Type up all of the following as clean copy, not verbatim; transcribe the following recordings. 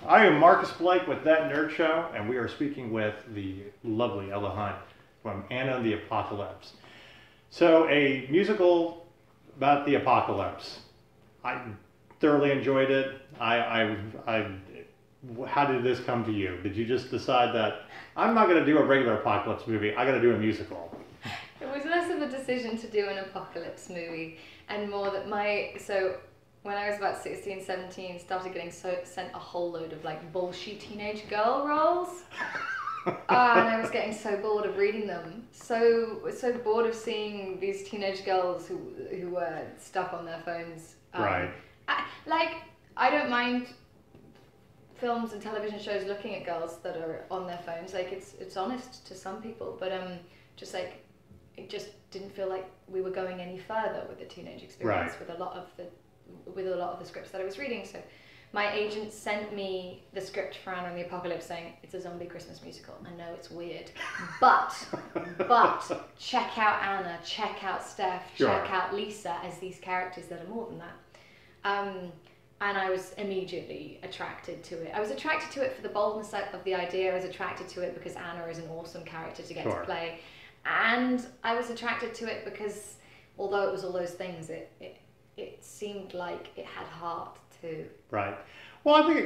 I am Marcus Blake with That Nerd Show, and we are speaking with the lovely Ella Hunt from Anna and the Apocalypse. So, a musical about the apocalypse. I thoroughly enjoyed it. How did this come to you? Did you just decide that I'm not going to do a regular apocalypse movie, I got to do a musical? It was less of a decision to do an apocalypse movie and more that when I was about 16, 17, started getting sent a whole load of like bullshit teenage girl roles. And I was getting so bored of reading them. So bored of seeing these teenage girls who were stuck on their phones. Right. I don't mind films and television shows looking at girls that are on their phones. Like it's honest to some people, but just like it just didn't feel like we were going any further with the teenage experience with a lot of the scripts that I was reading. So my agent sent me the script for Anna and the Apocalypse saying it's a zombie Christmas musical. I know it's weird, but check out Anna, check out Steph, check out Lisa as these characters that are more than that. And I was immediately attracted to it. I was attracted to it for the boldness of the idea. I was attracted to it because Anna is an awesome character to get to play. And I was attracted to it because although it was all those things, it seemed like it had heart too. Right. Well, I think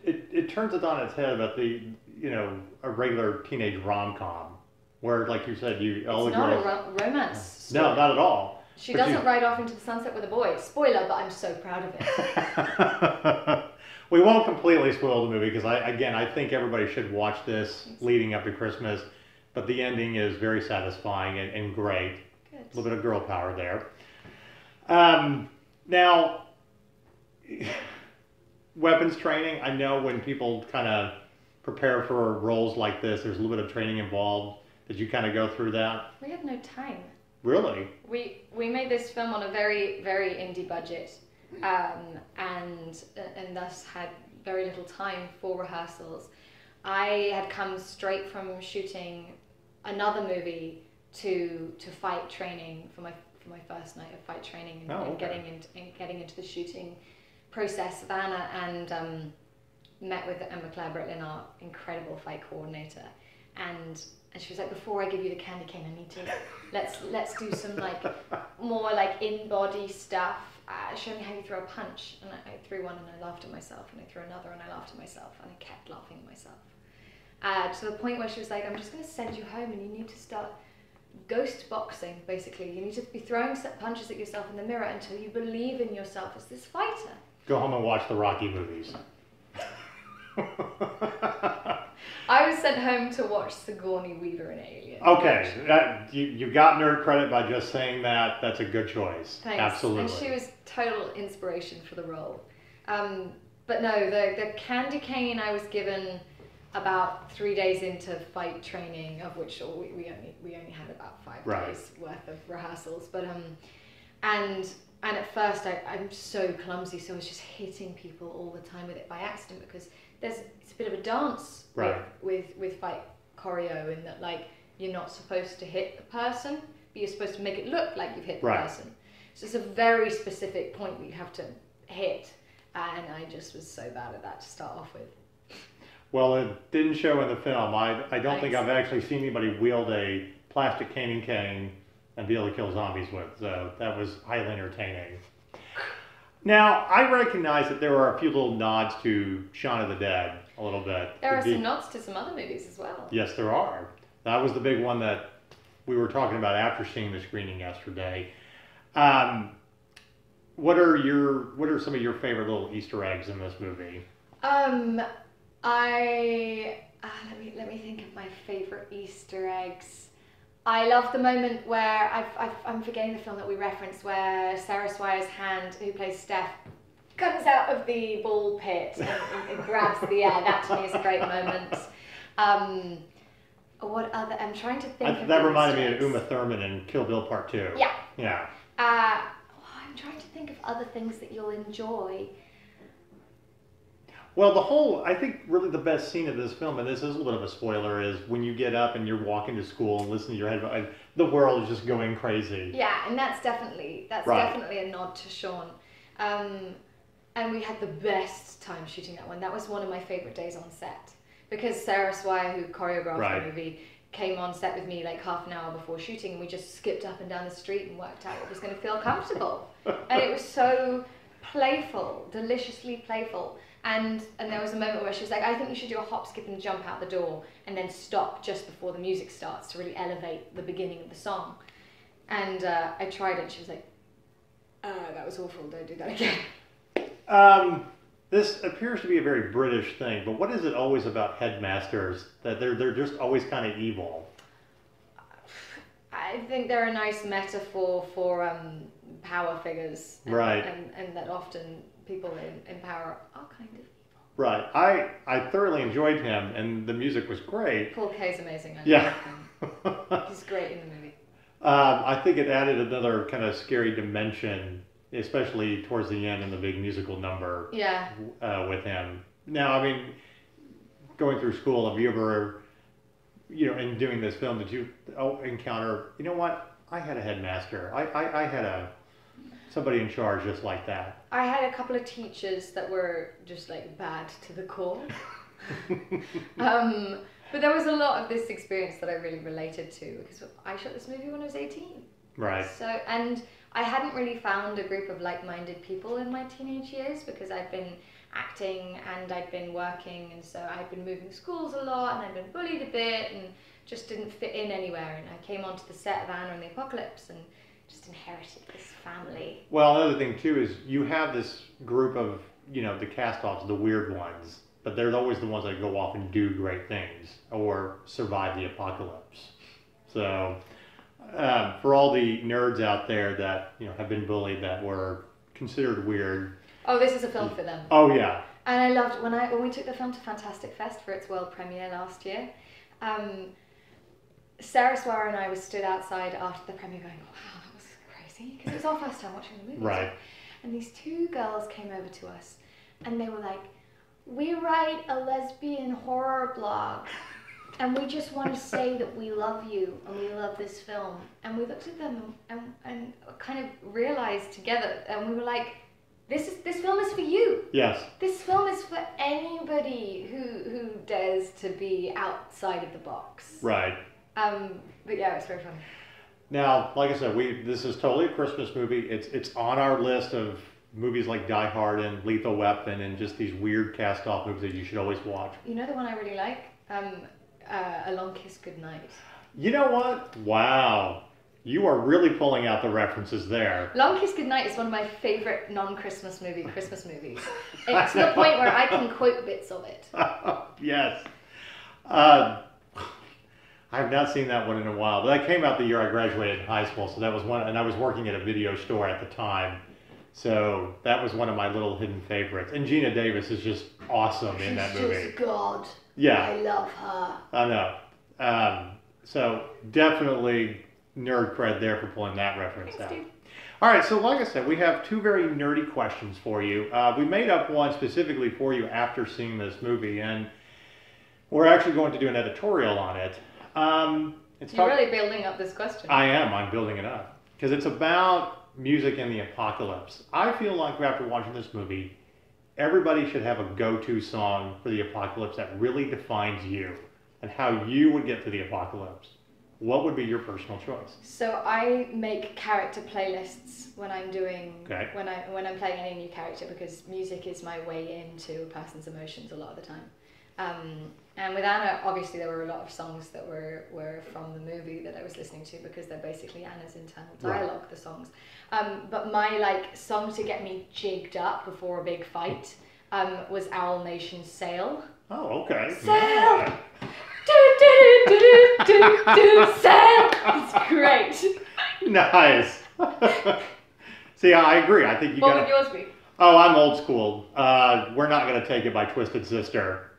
it turns it on its head about a regular teenage rom-com where, like you said, it's not a romance story. No, not at all. She doesn't ride off into the sunset with a boy. Spoiler, but I'm so proud of it. We won't completely spoil the movie because I think everybody should watch this leading up to Christmas. But the ending is very satisfying and great. Good. A little bit of girl power there. Now, weapons training. I know when people kind of prepare for roles like this, there's a little bit of training involved. Did you kind of go through that? We had no time. Really? We made this film on a very, very indie budget, and thus had very little time for rehearsals. I had come straight from shooting another movie to fight training for my first night of fight training and getting into the shooting process of Anna, and met with Emma Claire Britlin, our incredible fight coordinator, and she was like, before I give you the candy cane, I need to let's do some like more like in-body stuff. Show me how you throw a punch. And I threw one and I laughed at myself, and I threw another and I laughed at myself, and I kept laughing at myself. To the point where she was like, I'm just going to send you home and you need to start ghost boxing, basically. You need to be throwing punches at yourself in the mirror until you believe in yourself as this fighter. Go home and watch the Rocky movies. I was sent home to watch Sigourney Weaver and Alien. Okay, you got nerd credit by just saying that. That's a good choice. Thanks. Absolutely. And she was total inspiration for the role. But no, the candy cane I was given about 3 days into fight training, of which we only had about 5 days worth of rehearsals. But and at first I'm so clumsy, so I was just hitting people all the time with it by accident because it's a bit of a dance with fight choreo in that like you're not supposed to hit the person, but you're supposed to make it look like you've hit the person. So it's a very specific point that you have to hit, and I just was so bad at that to start off with. Well, it didn't show in the film. I don't think I've actually seen anybody wield a plastic caning cane and be able to kill zombies with, so that was highly entertaining. Now, I recognize that there are a few little nods to Shaun of the Dead, a little bit. There are some nods to some other movies as well. Yes, there are. That was the big one that we were talking about after seeing the screening yesterday. What are some of your favorite little Easter eggs in this movie? Let me think of my favorite Easter eggs. I love the moment where I'm forgetting the film that we referenced, where Sarah Swire's hand, who plays Steph, comes out of the ball pit and grabs the air. That to me is a great moment. What other? I'm trying to think. That reminded me of Uma Thurman in Kill Bill Part 2. Yeah. Yeah. I'm trying to think of other things that you'll enjoy. Well, I think really the best scene of this film, and this is a little bit of a spoiler, is when you get up and you're walking to school and listen to your headphones, the world is just going crazy. Yeah, and that's definitely a nod to Shaun. And and we had the best time shooting that one. That was one of my favorite days on set because Sarah Swire, who choreographed the movie, came on set with me like half an hour before shooting, and we just skipped up and down the street and worked out what was going to feel comfortable. And it was so playful, deliciously playful. And there was a moment where she was like, I think you should do a hop, skip and jump out the door and then stop just before the music starts to really elevate the beginning of the song. And I tried it and she was like, that was awful, don't do that again. This appears to be a very British thing, but what is it always about headmasters that they're just always kind of evil? I think they're a nice metaphor for power figures. Right. And that often people in power are kind of evil. Right. I thoroughly enjoyed him, and the music was great. Paul Kaye's amazing. Yeah. He's great in the movie. I think it added another kind of scary dimension, especially towards the end in the big musical number. Yeah. With him. Now, I mean, going through school, have you ever, in doing this film, did you encounter, you know what? I had a headmaster. I had somebody in charge just like that. I had a couple of teachers that were just like bad to the core. But there was a lot of this experience that I really related to because I shot this movie when I was 18. Right. So, and I hadn't really found a group of like-minded people in my teenage years because I'd been acting and I'd been working, and so I'd been moving schools a lot and I'd been bullied a bit and just didn't fit in anywhere. And I came onto the set of Anna and the Apocalypse and just inherited this family. Well, another thing too is you have this group of, the cast-offs, the weird ones, but they're always the ones that go off and do great things or survive the apocalypse. So for all the nerds out there that have been bullied, that were considered weird. Oh, this is a film for them. Oh yeah. And I loved when we took the film to Fantastic Fest for its world premiere last year. Sarah Swire and I were stood outside after the premiere going, wow, that was crazy, because it was our first time watching the movie. Right. And these two girls came over to us and they were like, we write a lesbian horror blog and we just want to say that we love you and we love this film. And we looked at them and kind of realized together, and we were like, this film is for you. Yes. This film is for anybody who dares to be outside of the box. Right. But yeah, it's very fun. Now, like I said, this is totally a Christmas movie. It's on our list of movies like Die Hard and Lethal Weapon and just these weird cast-off movies that you should always watch. You know the one I really like? A Long Kiss Goodnight. You know what? Wow. You are really pulling out the references there. Long Kiss Goodnight is one of my favorite non-Christmas Christmas movies. It's to the point where I can quote bits of it. Yes. I have not seen that one in a while. But that came out the year I graduated high school, so that was one, and I was working at a video store at the time. So that was one of my little hidden favorites. And Gina Davis is just awesome in that movie. She's just God. Yeah. I love her. I know. So definitely nerd cred there for pulling that reference out. Dude. All right, so like I said, we have two very nerdy questions for you. We made up one specifically for you after seeing this movie, and we're actually going to do an editorial on it. You're really building up this question. I am. I'm building it up. Because it's about music in the apocalypse. I feel like after watching this movie, everybody should have a go-to song for the apocalypse that really defines you and how you would get to the apocalypse. What would be your personal choice? So I make character playlists when I'm doing when I'm playing any new character, because music is my way into a person's emotions a lot of the time. And with Anna, obviously there were a lot of songs that were from the movie that I was listening to, because they're basically Anna's internal dialogue, the songs. But my song to get me jigged up before a big fight was Owl Nation's Sail. Oh, okay. Sail! Yeah. Sail! It's great. Nice. See, I agree. I think you got. What would yours be? Oh, I'm old school. We're Not Gonna Take It by Twisted Sister.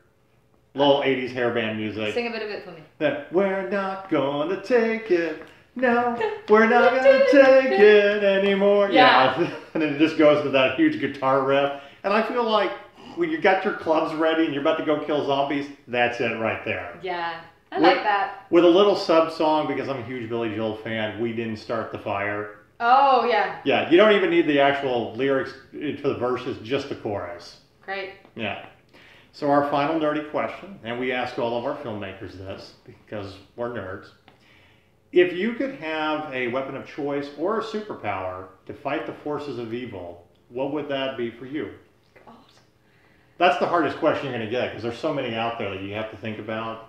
Little 80s hairband music. Sing a bit of it for me. That we're not gonna take it. No, we're not gonna take it anymore. Yeah. And then it just goes to that huge guitar riff. And I feel like when you got your clubs ready and you're about to go kill zombies, that's it right there. Yeah, I like that. With a little sub song, because I'm a huge Billy Joel fan, We Didn't Start the Fire. Oh, yeah. Yeah, you don't even need the actual lyrics to the verses, just the chorus. Great. Yeah. So our final nerdy question, and we ask all of our filmmakers this because we're nerds. If you could have a weapon of choice or a superpower to fight the forces of evil, what would that be for you? God. That's the hardest question you're going to get because there's so many out there that you have to think about.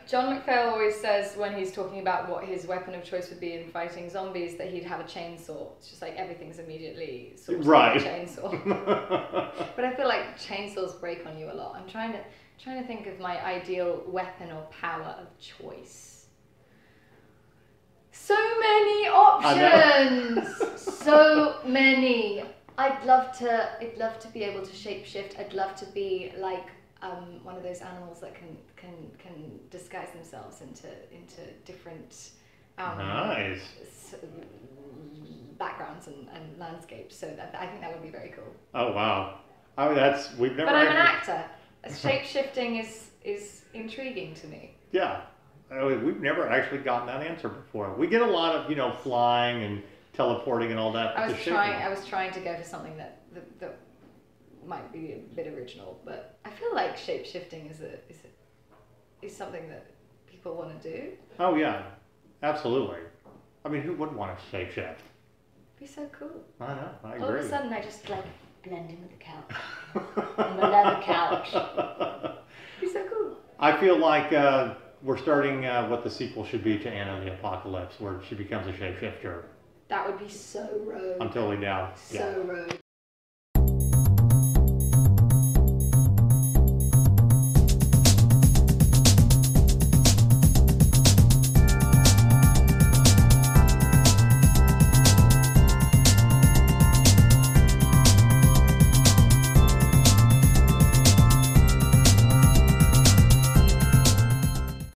John McPhail always says when he's talking about what his weapon of choice would be in fighting zombies that he'd have a chainsaw. It's just like everything's immediately sort of Right. a chainsaw. But I feel like chainsaws break on you a lot. I'm trying to think of my ideal weapon or power of choice. So many options. So many. I'd love to be able to shapeshift. I'd love to be like one of those animals that can disguise themselves into different Nice. backgrounds and landscapes. So I think that would be very cool. Oh wow! I mean, we've never. But I'm an actually- actor. Shape-shifting is intriguing to me. Yeah, we've never actually gotten that answer before. We get a lot of flying and teleporting and all that. but I the was trying to go for something that might be a bit original, but I feel like shape-shifting is something that people want to do. Oh yeah, absolutely. I mean, who wouldn't want to shapeshift? It'd be so cool. I know. I agree. All of a sudden, I just like blend in with the couch. On the leather couch. It'd be so cool. I feel like we're starting what the sequel should be to Anna and the Apocalypse, where she becomes a shapeshifter. That would be so rogue. I'm totally down. So rogue.